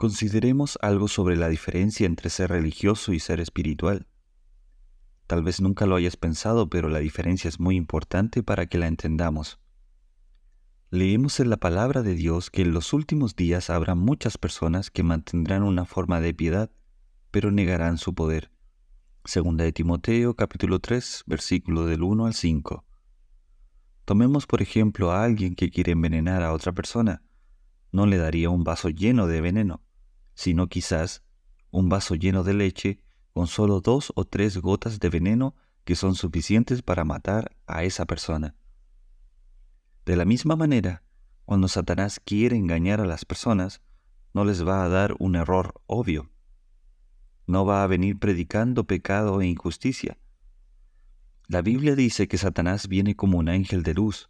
Consideremos algo sobre la diferencia entre ser religioso y ser espiritual. Tal vez nunca lo hayas pensado, pero la diferencia es muy importante para que la entendamos. Leemos en la palabra de Dios que en los últimos días habrá muchas personas que mantendrán una forma de piedad, pero negarán su poder. Segunda de Timoteo, capítulo 3, versículo del 1 al 5. Tomemos por ejemplo a alguien que quiere envenenar a otra persona. No le daría un vaso lleno de veneno, sino quizás un vaso lleno de leche con solo 2 o 3 gotas de veneno que son suficientes para matar a esa persona. De la misma manera, cuando Satanás quiere engañar a las personas, no les va a dar un error obvio. No va a venir predicando pecado e injusticia. La Biblia dice que Satanás viene como un ángel de luz.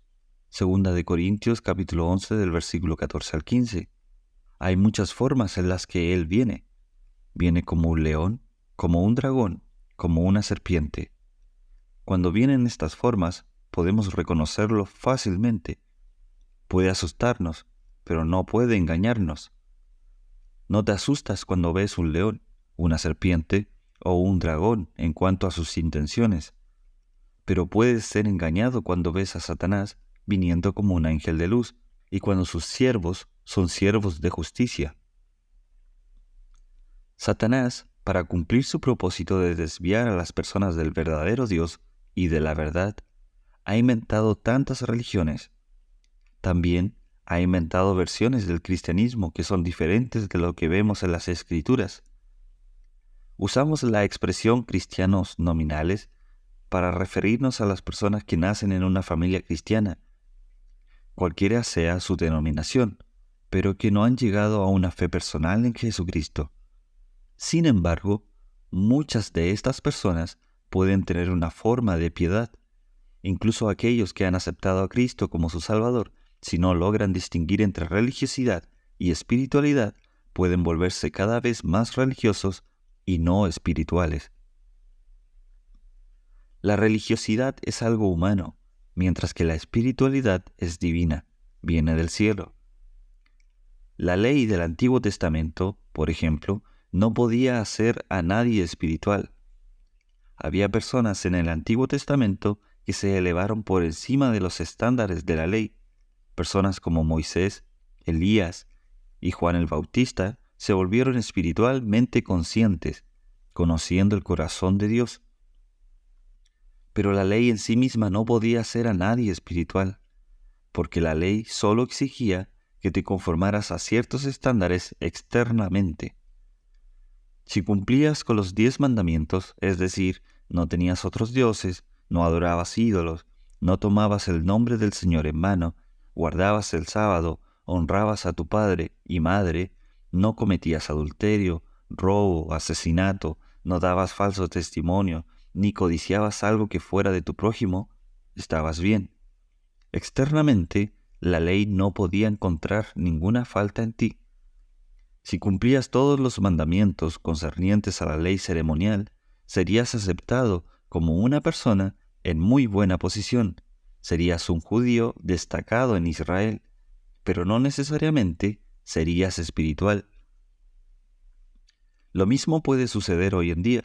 Segunda de Corintios capítulo 11 del versículo 14 al 15. Hay muchas formas en las que él viene. Viene como un león, como un dragón, como una serpiente. Cuando vienen estas formas, podemos reconocerlo fácilmente. Puede asustarnos, pero no puede engañarnos. No te asustas cuando ves un león, una serpiente o un dragón en cuanto a sus intenciones, pero puedes ser engañado cuando ves a Satanás viniendo como un ángel de luz y cuando sus siervos son siervos de justicia. Satanás, para cumplir su propósito de desviar a las personas del verdadero Dios y de la verdad, ha inventado tantas religiones. También ha inventado versiones del cristianismo que son diferentes de lo que vemos en las Escrituras. Usamos la expresión cristianos nominales para referirnos a las personas que nacen en una familia cristiana, cualquiera sea su denominación, pero que no han llegado a una fe personal en Jesucristo. Sin embargo, muchas de estas personas pueden tener una forma de piedad. Incluso aquellos que han aceptado a Cristo como su Salvador, si no logran distinguir entre religiosidad y espiritualidad, pueden volverse cada vez más religiosos y no espirituales. La religiosidad es algo humano, mientras que la espiritualidad es divina, viene del cielo. La ley del Antiguo Testamento, por ejemplo, no podía hacer a nadie espiritual. Había personas en el Antiguo Testamento que se elevaron por encima de los estándares de la ley. Personas como Moisés, Elías y Juan el Bautista se volvieron espiritualmente conscientes, conociendo el corazón de Dios. Pero la ley en sí misma no podía hacer a nadie espiritual, porque la ley solo exigía que te conformaras a ciertos estándares externamente. Si cumplías con los 10 mandamientos, es decir, no tenías otros dioses, no adorabas ídolos, no tomabas el nombre del Señor en vano, guardabas el sábado, honrabas a tu padre y madre, no cometías adulterio, robo, asesinato, no dabas falso testimonio, ni codiciabas algo que fuera de tu prójimo, estabas bien. Externamente, la ley no podía encontrar ninguna falta en ti. Si cumplías todos los mandamientos concernientes a la ley ceremonial, serías aceptado como una persona en muy buena posición. Serías un judío destacado en Israel, pero no necesariamente serías espiritual. Lo mismo puede suceder hoy en día.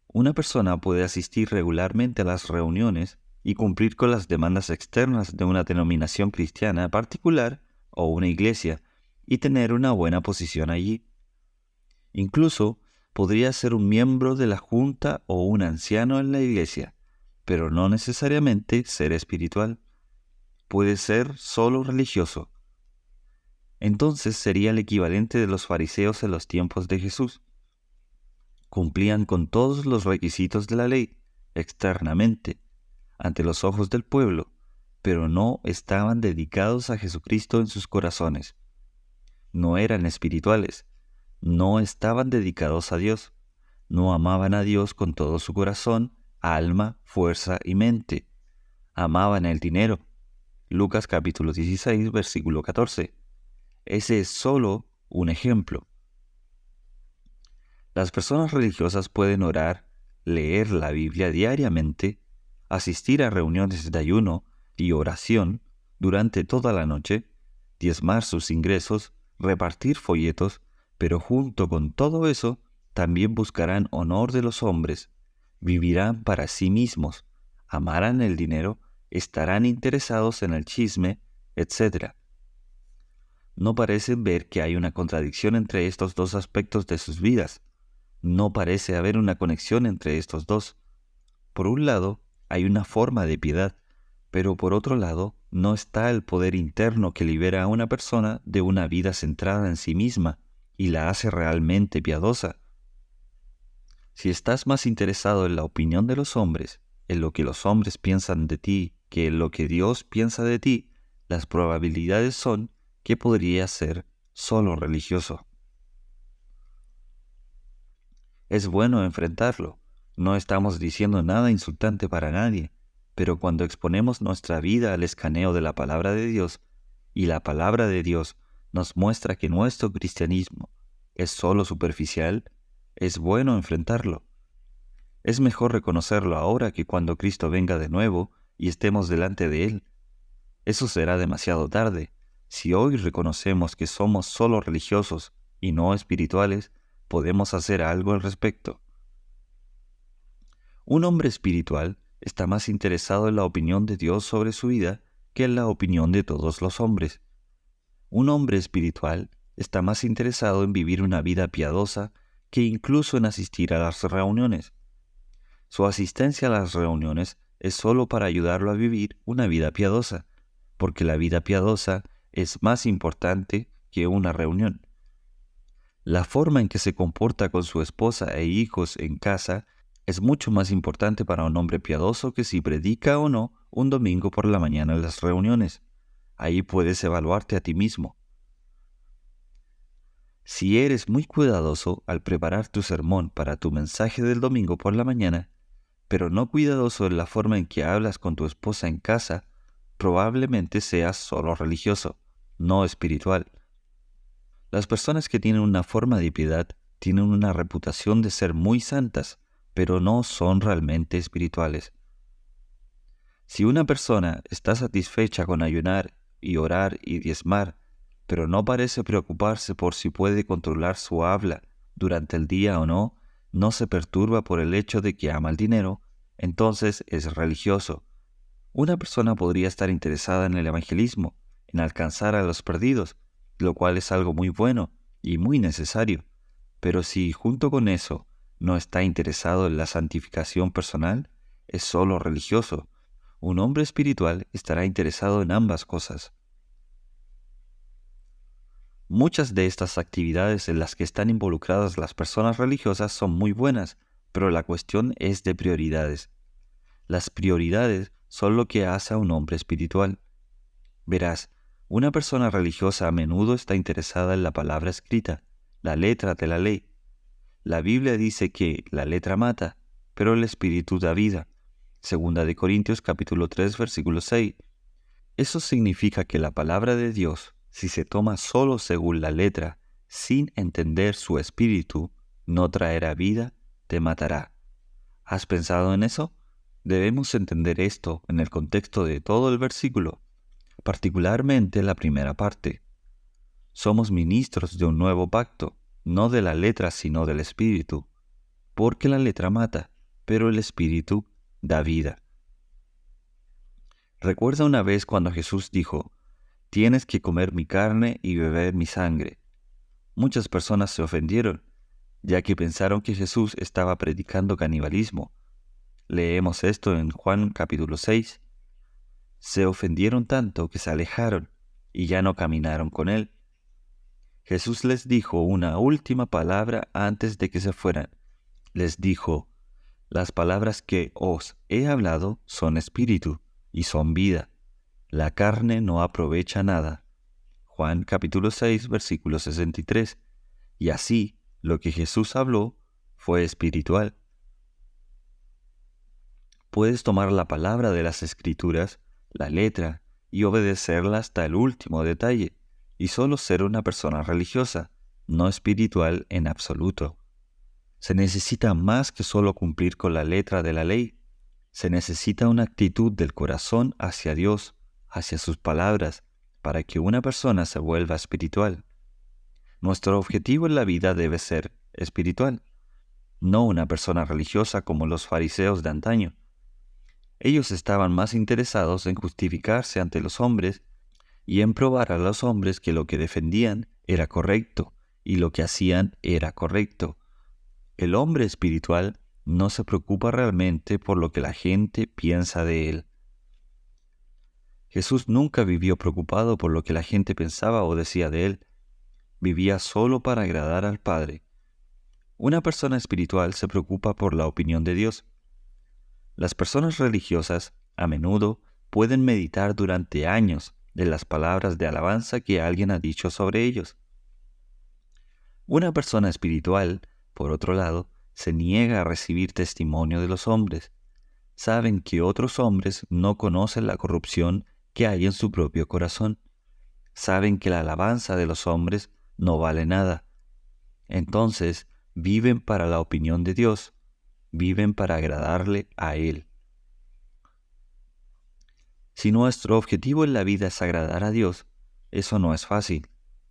Una persona puede asistir regularmente a las reuniones y cumplir con las demandas externas de una denominación cristiana particular o una iglesia y tener una buena posición allí. Incluso podría ser un miembro de la junta o un anciano en la iglesia, pero no necesariamente ser espiritual. Puede ser solo religioso. Entonces sería el equivalente de los fariseos en los tiempos de Jesús. Cumplían con todos los requisitos de la ley, externamente, ante los ojos del pueblo, pero no estaban dedicados a Jesucristo en sus corazones. No eran espirituales, no estaban dedicados a Dios, no amaban a Dios con todo su corazón, alma, fuerza y mente. Amaban el dinero. Lucas capítulo 16, versículo 14. Ese es solo un ejemplo. Las personas religiosas pueden orar, leer la Biblia diariamente, asistir a reuniones de ayuno y oración durante toda la noche, diezmar sus ingresos, repartir folletos, Pero junto con todo eso, también buscarán honor de los hombres, vivirán para sí mismos, amarán el dinero, estarán interesados en el chisme, etc. No parecen ver que hay una contradicción entre estos dos aspectos de sus vidas. No parece haber una conexión entre estos dos. Por un lado, hay una forma de piedad, pero por otro lado, no está el poder interno que libera a una persona de una vida centrada en sí misma y la hace realmente piadosa. Si estás más interesado en la opinión de los hombres, en lo que los hombres piensan de ti, que en lo que Dios piensa de ti, las probabilidades son que podrías ser solo religioso. Es bueno enfrentarlo. No estamos diciendo nada insultante para nadie, pero cuando exponemos nuestra vida al escaneo de la palabra de Dios, y la palabra de Dios nos muestra que nuestro cristianismo es solo superficial, es bueno enfrentarlo. Es mejor reconocerlo ahora que cuando Cristo venga de nuevo y estemos delante de Él. Eso será demasiado tarde. Si hoy reconocemos que somos solo religiosos y no espirituales, podemos hacer algo al respecto. Un hombre espiritual está más interesado en la opinión de Dios sobre su vida que en la opinión de todos los hombres. Un hombre espiritual está más interesado en vivir una vida piadosa que incluso en asistir a las reuniones. Su asistencia a las reuniones es solo para ayudarlo a vivir una vida piadosa, porque la vida piadosa es más importante que una reunión. La forma en que se comporta con su esposa e hijos en casa es mucho más importante para un hombre piadoso que si predica o no un domingo por la mañana en las reuniones. Ahí puedes evaluarte a ti mismo. Si eres muy cuidadoso al preparar tu sermón para tu mensaje del domingo por la mañana, pero no cuidadoso en la forma en que hablas con tu esposa en casa, probablemente seas solo religioso, no espiritual. Las personas que tienen una forma de piedad tienen una reputación de ser muy santas, pero no son realmente espirituales. Si una persona está satisfecha con ayunar y orar y diezmar, pero no parece preocuparse por si puede controlar su habla durante el día o no, no se perturba por el hecho de que ama el dinero, entonces es religioso. Una persona podría estar interesada en el evangelismo, en alcanzar a los perdidos, lo cual es algo muy bueno y muy necesario. Pero si junto con eso no está interesado en la santificación personal, es solo religioso. Un hombre espiritual estará interesado en ambas cosas. Muchas de estas actividades en las que están involucradas las personas religiosas son muy buenas, pero la cuestión es de prioridades. Las prioridades son lo que hace a un hombre espiritual. Verás, una persona religiosa a menudo está interesada en la palabra escrita, la letra de la ley. La Biblia dice que la letra mata, pero el espíritu da vida. Segunda de Corintios capítulo 3, versículo 6. Eso significa que la palabra de Dios, si se toma solo según la letra, sin entender su espíritu, no traerá vida, te matará. ¿Has pensado en eso? Debemos entender esto en el contexto de todo el versículo, particularmente la primera parte. Somos ministros de un nuevo pacto, no de la letra sino del espíritu, porque la letra mata, pero el espíritu da vida. Recuerda una vez cuando Jesús dijo, «Tienes que comer mi carne y beber mi sangre». Muchas personas se ofendieron, ya que pensaron que Jesús estaba predicando canibalismo. Leemos esto en Juan capítulo 6. Se ofendieron tanto que se alejaron y ya no caminaron con él. Jesús les dijo una última palabra antes de que se fueran. Les dijo, «Las palabras que os he hablado son espíritu y son vida. La carne no aprovecha nada». Juan capítulo 6, versículo 63. Y así, lo que Jesús habló fue espiritual. Puedes tomar la palabra de las Escrituras, la letra, y obedecerla hasta el último detalle, y solo ser una persona religiosa, no espiritual en absoluto. Se necesita más que solo cumplir con la letra de la ley. Se necesita una actitud del corazón hacia Dios, hacia sus palabras, para que una persona se vuelva espiritual. Nuestro objetivo en la vida debe ser espiritual, no una persona religiosa como los fariseos de antaño. Ellos estaban más interesados en justificarse ante los hombres y en probar a los hombres que lo que defendían era correcto y lo que hacían era correcto. El hombre espiritual no se preocupa realmente por lo que la gente piensa de él. Jesús nunca vivió preocupado por lo que la gente pensaba o decía de él. Vivía solo para agradar al Padre. Una persona espiritual se preocupa por la opinión de Dios. Las personas religiosas, a menudo, pueden meditar durante años de las palabras de alabanza que alguien ha dicho sobre ellos. Una persona espiritual, por otro lado, se niega a recibir testimonio de los hombres. Saben que otros hombres no conocen la corrupción que hay en su propio corazón. Saben que la alabanza de los hombres no vale nada. Entonces, viven para la opinión de Dios, viven para agradarle a Él. Si nuestro objetivo en la vida es agradar a Dios, eso no es fácil.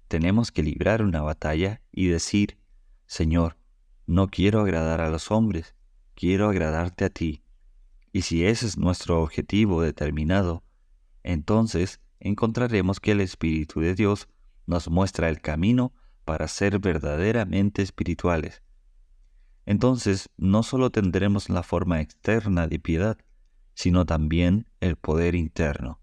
Tenemos que librar una batalla y decir, Señor, no quiero agradar a los hombres, quiero agradarte a ti. Y si ese es nuestro objetivo determinado, entonces encontraremos que el Espíritu de Dios nos muestra el camino para ser verdaderamente espirituales. Entonces no solo tendremos la forma externa de piedad, sino también el poder interno.